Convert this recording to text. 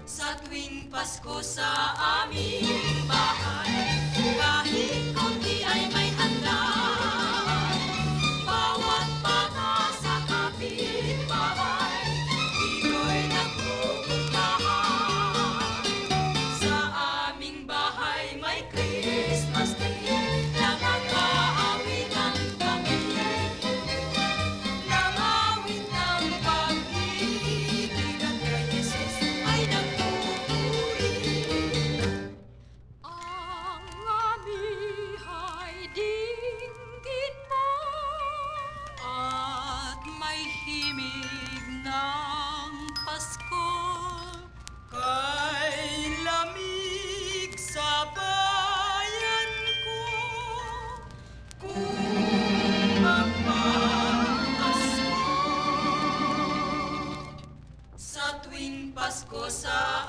Sa tuwing Pasko sa aming bahay, kahit konti ay may handa. Bawat bata sa kapitbahay, dito'y nagpupuntahan. Sa aming bahay may Christmas tree, nakakaawitan kami ng awit ng pag-ibig at kay Jesus ay nagpupuri. Ang amihay dinggin mo at may himig ng Pasko, kay lamig sa bayan ko kung magpapasko. Sa tuwing Pasko sa